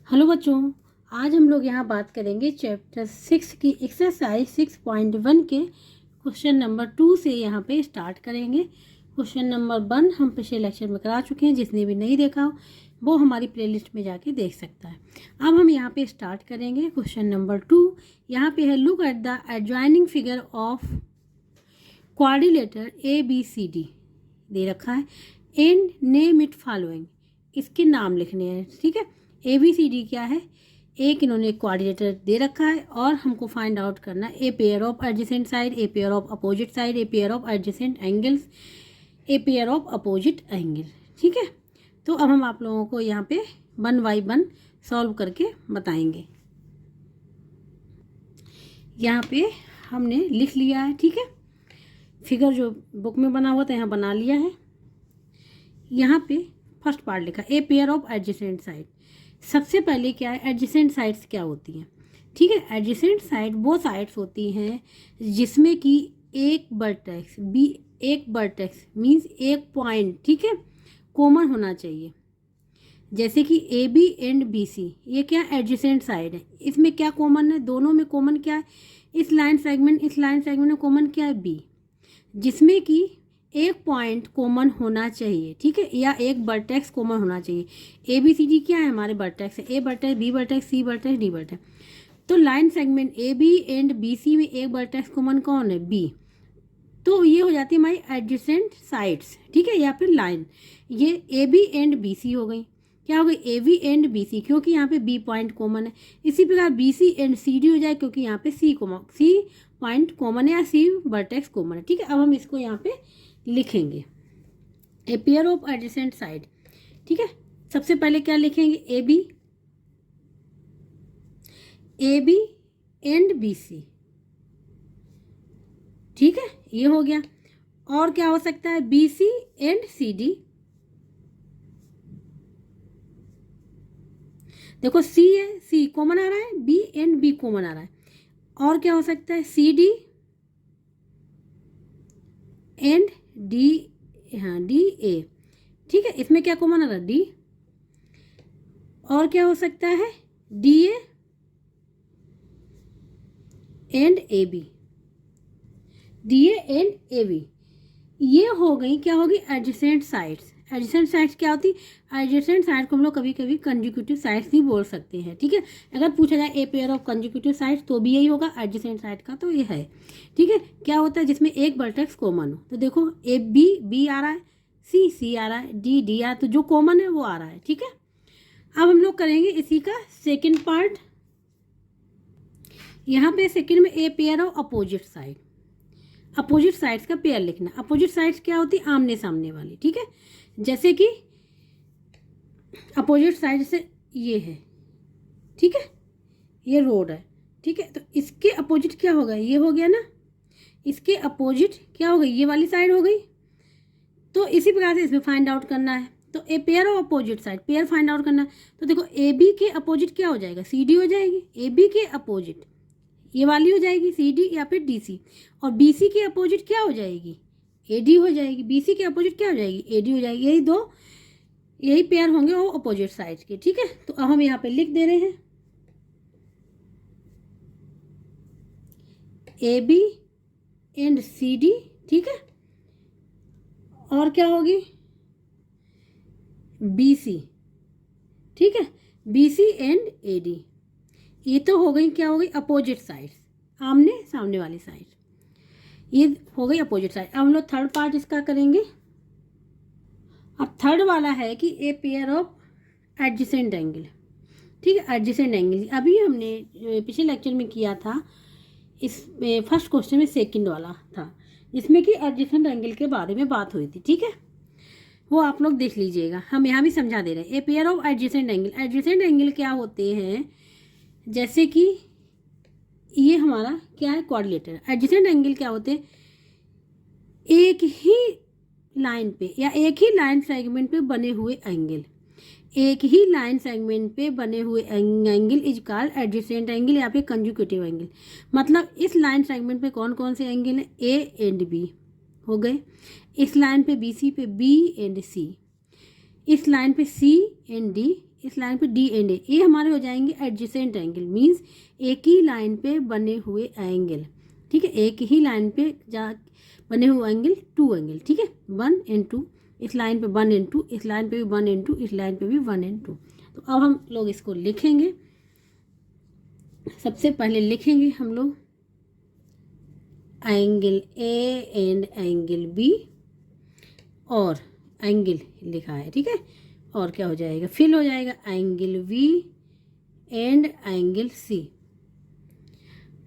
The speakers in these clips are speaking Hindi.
हेलो बच्चों, आज हम लोग यहाँ बात करेंगे चैप्टर 6 की एक्सरसाइज 6.1 के क्वेश्चन नंबर 2 से यहाँ पे स्टार्ट करेंगे। क्वेश्चन नंबर 1 हम पिछले लेक्चर में करा चुके हैं, जिसने भी नहीं देखा हो वो हमारी प्लेलिस्ट में जाके देख सकता है। अब हम यहाँ पे स्टार्ट करेंगे क्वेश्चन नंबर 2। यहाँ पे है look at the adjoining figure of quadrilateral ABCD दे रखा है एंड नेम इट फॉलोइंग। इसके नाम लिखने हैं, ठीक है। ABCD क्या है? एक इन्होंने क्वाड्रिलेटर दे रखा है और हमको फाइंड आउट करना है a pair of adjacent side, a pair of opposite side, a pair of adjacent angles, a pair of opposite angle, ठीक है। तो अब हम आप लोगों को यहाँ पे 1 बाय 1 सॉल्व करके बताएंगे। यहाँ पे हमने लिख लिया है, ठीक है। फिगर जो बुक में बना हुआ था यहाँ बना लिया है। यहाँ पे फर्स्ट पार्ट लिखा a pair of adjacent side. सबसे पहले क्या है, एडजेसेंट साइड्स क्या होती हैं, ठीक है। एडजेसेंट साइड वो साइड्स होती हैं जिसमें कि एक वर्टेक्स मीन्स एक पॉइंट, ठीक है, कॉमन होना चाहिए। जैसे कि AB एंड BC ये क्या एडजेसेंट साइड है। इसमें क्या कॉमन है, दोनों में कॉमन क्या है, इस लाइन सेगमेंट में कॉमन क्या है B, जिसमें कि एक पॉइंट कॉमन होना चाहिए, ठीक है, या एक वर्टेक्स कॉमन होना चाहिए। ABCD क्या है, हमारे वर्टेक्स है, A vertex, B vertex, C vertex, D vertex. तो line segment AB and BC में एक वर्टेक्स कॉमन कौन है, B। तो ये हो जाती है हमारी एडजेसेंट साइड्स, ठीक है, या फिर लाइन। ये AB एंड BC हो गई। क्या हो गई, AB एंड BC, क्योंकि यहाँ पे B पॉइंट कॉमन है। इसी प्रकार BC एंड CD हो जाए, क्योंकि यहाँ पे C पॉइंट कॉमन है या C वर्टेक्स कॉमन है, ठीक है। अब हम इसको यहाँ पे लिखेंगे a pair of adjacent side, ठीक है। सबसे पहले क्या लिखेंगे, AB एंड BC, ठीक है, ये हो गया। और क्या हो सकता है, BC एंड CD। देखो C है, C कॉमन आ रहा है, B एंड B कॉमन आ रहा है। और क्या हो सकता है, CD एंड D, हाँ DA, ठीक है, इसमें क्या कॉमन आ रहा है, D। और क्या हो सकता है, DA and AB, DA and AB। ये हो गई, क्या होगी, एडजेसेंट साइड्स। एडजेसेंट साइड्स क्या होती है, एडजेसेंट साइड को हम लोग कभी कभी कंजिक्यूटिव साइड्स भी बोल सकते हैं, ठीक है। अगर पूछा जाए a pair of consecutive sides तो भी यही होगा, एडजेसेंट साइड का तो ये है, ठीक है। क्या होता है, जिसमें एक वर्टेक्स कॉमन हो। तो देखो B आ रहा है, C आ रहा है, D आ रहा है, तो जो कॉमन है वो आ रहा है, ठीक है। अब हम लोग करेंगे इसी का सेकेंड पार्ट। यहाँ पे सेकेंड में a pair of opposite side. Opposite sides का पेयर लिखना। अपोजिट साइड्स क्या होती है, आमने सामने वाली, ठीक है। जैसे कि अपोजिट साइड से ये है, ठीक है, ये रोड है, ठीक है। तो इसके अपोजिट क्या होगा, ये हो गया ना, इसके अपोजिट क्या हो गई, ये वाली साइड हो गई। तो इसी प्रकार से इसमें फाइंड आउट करना है। तो a pair of opposite side, pair find out करना है। तो देखो AB के अपोजिट क्या हो जाएगा, CD हो जाएगी। AB के अपोजिट ये वाली हो जाएगी CD या फिर DC। और BC के अपोजिट क्या हो जाएगी, AD हो जाएगी। BC के अपोजिट क्या हो जाएगी, AD हो जाएगी। यही पेयर होंगे वो अपोजिट साइड के, ठीक है। तो अब हम यहाँ पे लिख दे रहे हैं AB एंड CD, ठीक है। और क्या होगी, BC, ठीक है, BC एंड AD। ये तो हो गई, क्या हो गई, अपोजिट साइड, आमने सामने वाली साइड, ये हो गई अपोजिट साइड। अब हम लोग थर्ड पार्ट इसका करेंगे। अब थर्ड वाला है कि a pair of adjacent angle, ठीक है। एडजेसेंट एंगल अभी हमने पिछले लेक्चर में किया था, इस फर्स्ट क्वेश्चन में सेकंड वाला था, जिसमें कि एडजेसेंट एंगल के बारे में बात हुई थी, ठीक है। वो आप लोग देख लीजिएगा, हम यहाँ भी समझा दे रहे हैं। A pair of adjacent angle, adjacent angle क्या होते हैं, जैसे कि ये हमारा क्या है, क्वाड्रिलेटर। एडजेसेंट एंगल क्या होते हैं, एक ही लाइन पे या एक ही लाइन सेगमेंट पे बने हुए एंगल। एक ही लाइन सेगमेंट पे बने हुए angle is called adjacent angle या फिर कंजुगेटिव एंगल। मतलब इस लाइन सेगमेंट पे कौन कौन से एंगल हैं, A एंड B हो गए। इस लाइन पे BC पे B एंड C, इस लाइन पे C एंड D, इस लाइन पे डी एंड ए हमारे हो जाएंगे एडजेसेंट एंगल, मीन्स एक ही लाइन पे बने हुए एंगल, ठीक है, एक ही लाइन पे बने हुए एंगल 2 एंगल, ठीक है, 1 and 2, इस लाइन पे 1 and 2, इस लाइन पे भी 1 and 2, इस लाइन पे भी 1 and 2। तो अब हम लोग इसको लिखेंगे। सबसे पहले लिखेंगे हम लोग angle A and angle B, और एंगल लिखा है, ठीक है, और क्या हो जाएगा, फिर हो जाएगा angle B and angle C,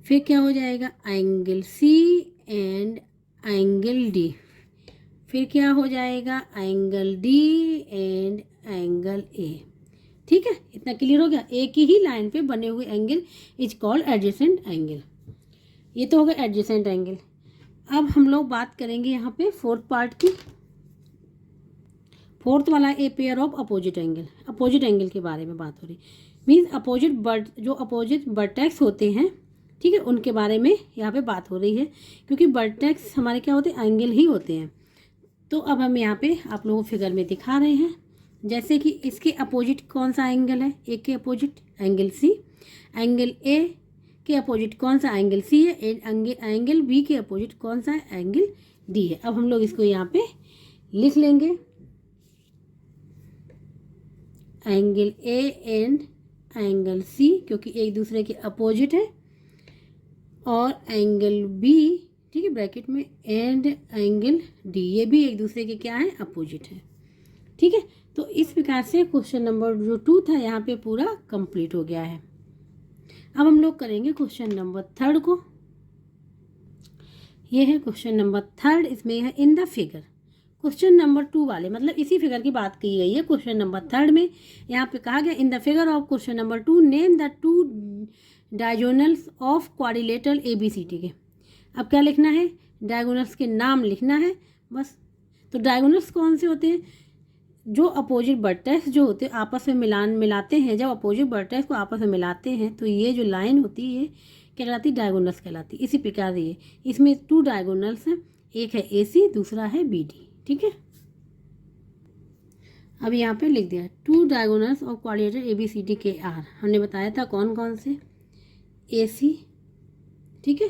फिर क्या हो जाएगा angle C and angle D, फिर क्या हो जाएगा angle D and angle A, ठीक है। इतना क्लियर हो गया। एक ही लाइन पे बने हुए angle is called adjacent angle. ये तो हो गया एडजेसेंट एंगल। अब हम लोग बात करेंगे यहाँ पे फोर्थ पार्ट की। फोर्थ वाला a pair of opposite angle, opposite angle के बारे में बात हो रही, मीन्स जो अपोजिट वर्टेक्स होते हैं, ठीक है, उनके बारे में यहाँ पे बात हो रही है, क्योंकि वर्टेक्स हमारे क्या होते हैं, एंगल ही होते हैं। तो अब हम यहाँ पे आप लोगों को फिगर में दिखा रहे हैं, जैसे कि इसके अपोजिट कौन सा एंगल है, ए के opposite angle C, angle A के अपोजिट कौन सा एंगल सी है, एंगल बी के अपोजिट कौन सा एंगल डी है। अब हम लोग इसको यहाँ पे लिख लेंगे, angle A and angle C, क्योंकि एक दूसरे के अपोजिट है, और एंगल बी, ठीक है, ब्रैकेट में, एंड एंगल डी, ये भी एक दूसरे के क्या है, अपोजिट है, ठीक है। तो इस प्रकार से क्वेश्चन नंबर जो 2 था यहाँ पे पूरा कंप्लीट हो गया है। अब हम लोग करेंगे क्वेश्चन नंबर 3 को। ये है क्वेश्चन नंबर 3, इसमें है in the figure. Question number 2 वाले मतलब इसी फिगर की बात की गई है क्वेश्चन नंबर 3 में। यहाँ पे कहा गया in the figure of question number 2 name the 2 diagonals of quadrilateral ABCD के। अब क्या लिखना है, डायगोनल्स के नाम लिखना है बस। तो डायगोनल्स कौन से होते हैं, जो अपोजिट वर्टेक्स जो होते हैं आपस में मिलाते हैं, जब अपोजिट वर्टेक्स को आपस में मिलाते हैं तो ये जो लाइन होती है क्या कहलाती है, डायगोनल्स कहलाती है। इसी प्रकार ये इसमें 2 डायगोनल्स हैं, एक है AC, दूसरा है BD, ठीक है। अब यहाँ पे लिख दिया 2 डायगोनल्स ऑफ क्वाड्रिलेटरल ABCD के आर, हमने बताया था कौन कौन से, AC, ठीक है,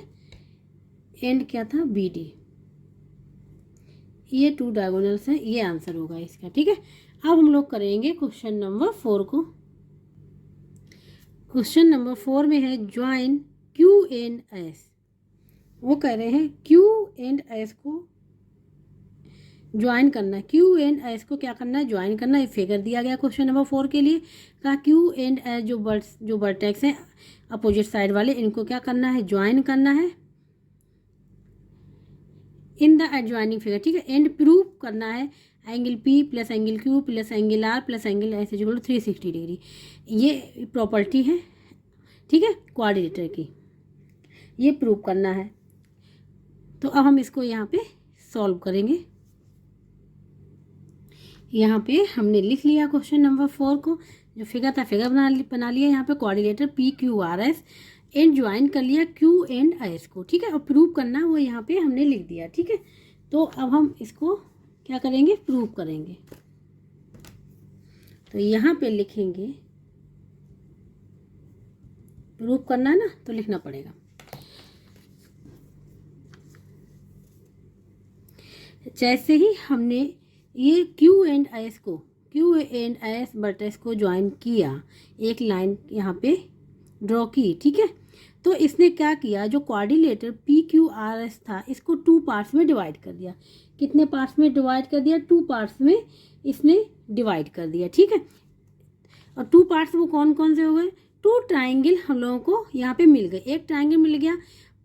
एंड क्या था, BD, ये 2 डायगोनल्स हैं, ये आंसर होगा इसका, ठीक है। अब हम लोग करेंगे क्वेश्चन नंबर 4 को। क्वेश्चन नंबर 4 में है ज्वाइन Q एंड S। वो कह रहे हैं Q एंड S को ज्वाइन करना है, Q एंड S को क्या करना है, ज्वाइन करना है। फिगर दिया गया क्वेश्चन नंबर 4 के लिए, कहा Q एंड S जो वर्टेक्स हैं अपोजिट साइड वाले, इनको क्या करना है, ज्वाइन करना है इन द एडजॉइनिंग फिगर, ठीक है। एंड प्रूव करना है angle P plus angle Q plus angle R plus angle S equal 360 degree. ये प्रॉपर्टी है, ठीक है, क्वाड्रिलेटर की, ये प्रूव करना है। तो अब हम इसको यहाँ पे सॉल्व करेंगे। यहाँ पे हमने लिख लिया क्वेश्चन नंबर 4 को, जो फिगर था फिगर बना लिया यहाँ पे क्वाड्रिलेटर PQRS एंड ज्वाइन कर लिया Q एंड S को, ठीक है। और प्रूव करना वो यहाँ पे हमने लिख दिया, ठीक है। तो अब हम इसको क्या करेंगे, प्रूव करेंगे। तो यहाँ पे लिखेंगे, प्रूव करना है ना तो लिखना पड़ेगा। जैसे ही हमने ये Q एंड S वर्टेक्स को ज्वाइन किया, एक लाइन यहाँ पे ड्रॉ की, ठीक है। तो इसने क्या किया, जो क्वाड्रिलेटर PQRS था इसको 2 पार्ट्स में डिवाइड कर दिया। कितने पार्ट्स में डिवाइड कर दिया, 2 पार्ट्स में इसने डिवाइड कर दिया, ठीक है। और 2 पार्ट्स वो कौन कौन से हो गए, 2 ट्राइंगल हम लोगों को यहाँ पे मिल गए। एक ट्राइंगल मिल गया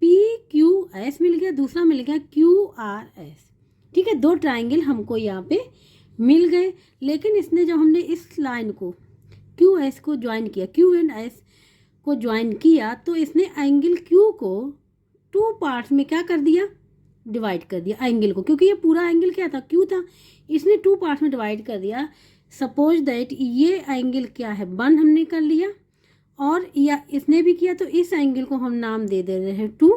PQS मिल गया, दूसरा मिल गया QRS, ठीक है। 2 ट्राइंगल हमको यहाँ पे मिल गए। लेकिन इसने जब हमने इस लाइन को QS को ज्वाइन किया, Q एंड S को ज्वाइन किया, तो इसने एंगल Q को 2 पार्ट्स में क्या कर दिया, डिवाइड कर दिया एंगल को, क्योंकि ये पूरा एंगल क्या था, Q था, इसने 2 पार्ट्स में डिवाइड कर दिया। सपोज दैट ये एंगल क्या है, 1 हमने कर लिया, और या इसने भी किया, तो इस एंगल को हम नाम दे रहे हैं 2,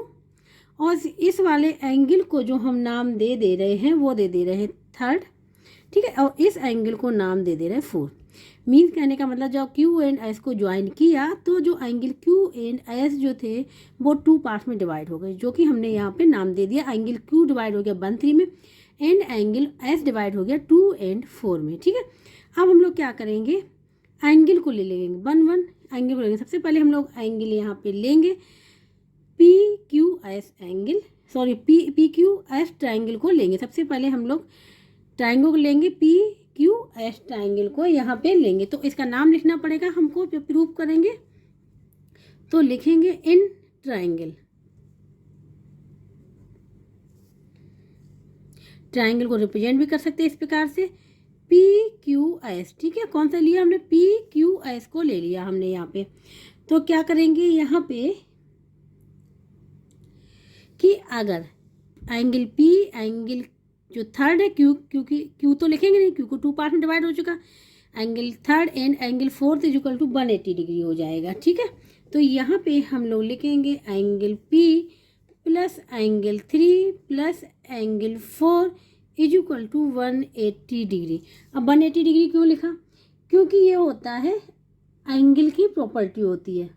और इस वाले एंगल को जो हम नाम दे रहे हैं वो दे रहे हैं 3rd, ठीक है। और इस एंगल को नाम दे रहे हैं 4। मीन्स कहने का मतलब जब क्यू एंड एस को ज्वाइन किया तो जो एंगल क्यू एंड एस जो थे वो 2 पार्ट्स में डिवाइड हो गए, जो कि हमने यहाँ पे नाम दे दिया। एंगल क्यू डिवाइड हो गया 1 3 में एंड एंगल एस डिवाइड हो गया 2 एंड 4 में। ठीक है, अब हम लोग क्या करेंगे, एंगल को ले लेंगे 1 1 एंगल को लेंगे। सबसे पहले हम लोग एंगल यहाँ पे लेंगे P Q S angle, sorry P Q S triangle को लेंगे। सबसे पहले हम लोग ट्राइंगल को लेंगे, पी क्यू एस ट्राइंगल को यहाँ पे लेंगे। तो इसका नाम लिखना पड़ेगा हमको, जब प्रूव करेंगे तो लिखेंगे इन ट्राइंगल। ट्राइंगल को रिप्रेजेंट भी कर सकते हैं इस प्रकार से पी क्यू एस। ठीक है, कौन सा लिया हमने, पी क्यू एस को ले लिया हमने यहाँ पे। तो क्या करेंगे यहाँ पे कि अगर एंगल पी एंगल जो थर्ड है क्यू, क्योंकि क्यू तो लिखेंगे नहीं, क्यू को 2 पार्ट में डिवाइड हो चुका, angle third and angle fourth is equal to 180 degree हो जाएगा। ठीक है, तो यहाँ पे हम लोग लिखेंगे angle P plus angle 3 plus angle 4 is equal to 180 degree. अब 180 डिग्री क्यों लिखा, क्योंकि ये होता है एंगल की प्रॉपर्टी होती है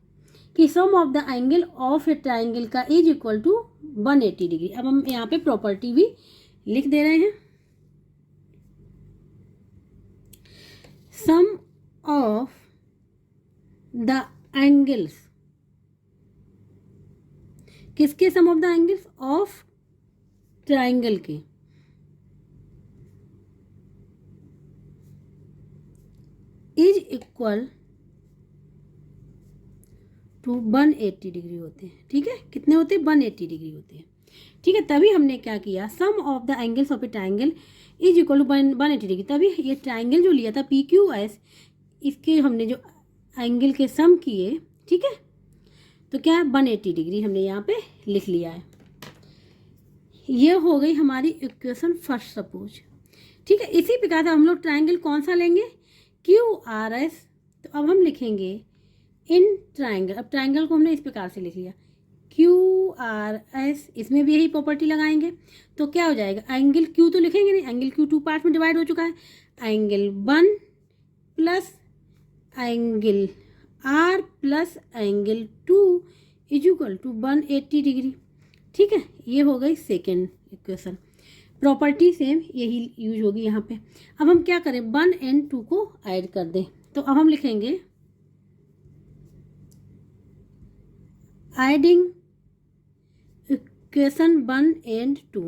कि sum of the angle of a triangle का इज इक्वल टू 180 डिग्री। अब हम यहाँ पे प्रॉपर्टी भी लिख दे रहे हैं, सम ऑफ द एंगल्स, किसके, sum of the angles of triangle के इज इक्वल टू 180 डिग्री होते हैं। ठीक है, कितने होते हैं, 180 डिग्री होते हैं। ठीक है, तभी हमने क्या किया, sum of the angles of a triangle is equal to 180 degree. तभी ये ट्राइंगल जो लिया था पी क्यू एस, इसके हमने जो एंगल के सम किए, ठीक है, तो क्या 180 डिग्री हमने यहाँ पे लिख लिया है। ये हो गई हमारी इक्वेशन फर्स्ट सपोज। ठीक है, इसी प्रकार से हम लोग ट्राइंगल कौन सा लेंगे, क्यू आर एस। तो अब हम लिखेंगे इन ट्राइंगल। अब ट्राइंगल को हमने इस प्रकार से लिख लिया क्यू आर एस, इसमें भी यही प्रॉपर्टी लगाएंगे। तो क्या हो जाएगा, एंगल क्यू तो लिखेंगे नहीं, एंगल क्यू 2 पार्ट में डिवाइड हो चुका है, angle 1 plus angle R plus angle 2 is equal to 180 degree. ठीक है, ये हो गई सेकेंड इक्वेशन। प्रॉपर्टी सेम यही यूज होगी यहाँ पे। अब हम क्या करें, 1 एंड 2 को ऐड कर दें। तो अब हम लिखेंगे adding equation 1 and 2,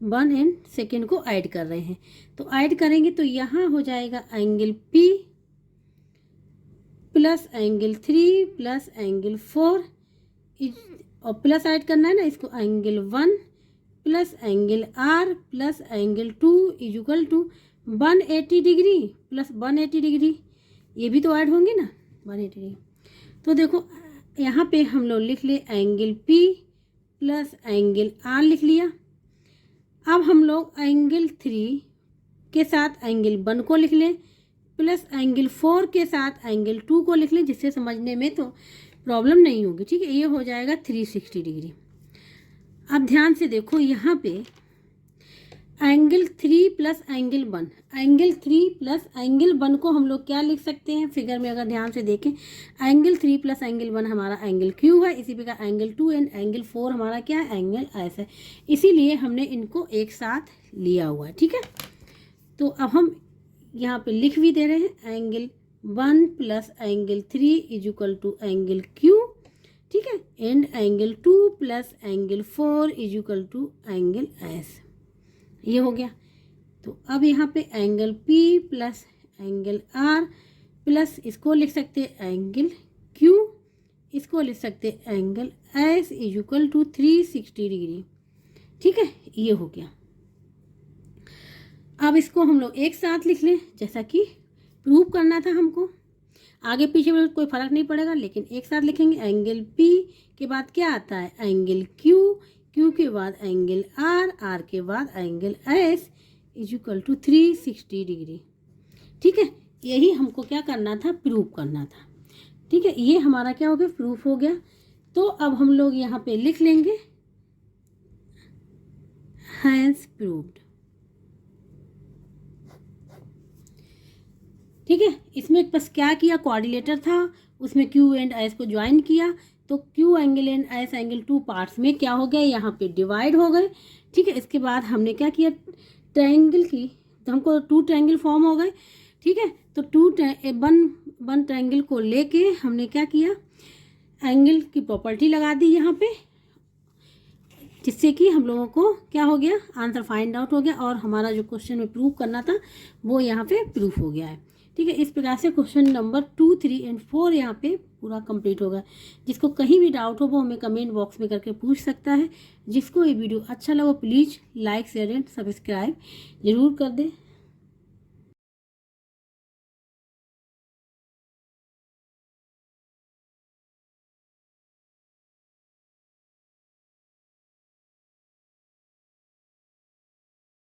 1 and second को ऐड कर रहे हैं। तो ऐड करेंगे तो यहाँ हो जाएगा angle P plus angle 3 plus angle 4 और प्लस ऐड करना है ना इसको, angle 1 plus angle R plus angle 2 is equal to 180 degree plus 180 degree, ये भी तो ऐड होंगे ना 180 डिग्री। तो देखो यहाँ पे हम लोग लिख ले angle P plus angle R लिख लिया। अब हम लोग एंगल 3 के साथ एंगल 1 को लिख लें प्लस एंगल 4 के साथ एंगल 2 को लिख लें, जिससे समझने में तो प्रॉब्लम नहीं होगी। ठीक है, ये हो जाएगा 360 डिग्री। अब ध्यान से देखो यहाँ पे angle 3 plus angle 1, angle 3 plus angle 1 को हम लोग क्या लिख सकते हैं, फिगर में अगर ध्यान से देखें, एंगल 3 प्लस एंगल 1 हमारा एंगल क्यू है, इसी प्रकार एंगल 2 एंड एंगल 4 हमारा क्या है, एंगल एस है। इसीलिए हमने इनको एक साथ लिया हुआ है। ठीक है, तो अब हम यहाँ पे लिख भी दे रहे हैं angle 1 plus angle 3 is equal to angle Q. ठीक है, and angle 2 plus angle 4 is equal to angle S, ये हो गया। तो अब यहाँ पे angle P plus angle R plus इसको लिख सकते हैं एंगल Q, इसको लिख सकते हैं angle S is equal to 360 degree. ठीक है, ये हो गया। अब इसको हम लोग एक साथ लिख लें, जैसा कि प्रूव करना था हमको। आगे पीछे में कोई फर्क नहीं पड़ेगा, लेकिन एक साथ लिखेंगे। एंगल P के बाद क्या आता है, एंगल Q, Q के बाद एंगल R, R के बाद angle S is equal to 360 degree. ठीक है, यही हमको क्या करना था, प्रूव करना था। ठीक है, ये हमारा क्या हो गया, प्रूफ हो गया। तो अब हम लोग यहाँ पे लिख लेंगे हैंस प्रूव्ड। ठीक है, इसमें बस क्या किया, कोऑर्डिनेटर था, उसमें क्यू एंड एस को ज्वाइन किया, तो Q angle and S angle 2 parts में क्या हो गए, यहाँ पे डिवाइड हो गए। ठीक है, इसके बाद हमने क्या किया, ट्रायंगल की, तो हमको 2 ट्रायंगल फॉर्म हो गए। ठीक है, तो वन ट्रायंगल को लेके हमने क्या किया, एंगल की प्रॉपर्टी लगा दी यहाँ पे, जिससे कि हम लोगों को क्या हो गया, आंसर फाइंड आउट हो गया, और हमारा जो क्वेश्चन में प्रूव करना था वो यहाँ पे प्रूफ हो गया है। ठीक है, इस प्रकार से क्वेश्चन नंबर 2, 3 एंड 4 यहाँ पे पूरा कंप्लीट होगा। जिसको कहीं भी डाउट हो वो हमें कमेंट बॉक्स में करके पूछ सकता है। जिसको ये वीडियो अच्छा लगा please like share and subscribe जरूर कर दें।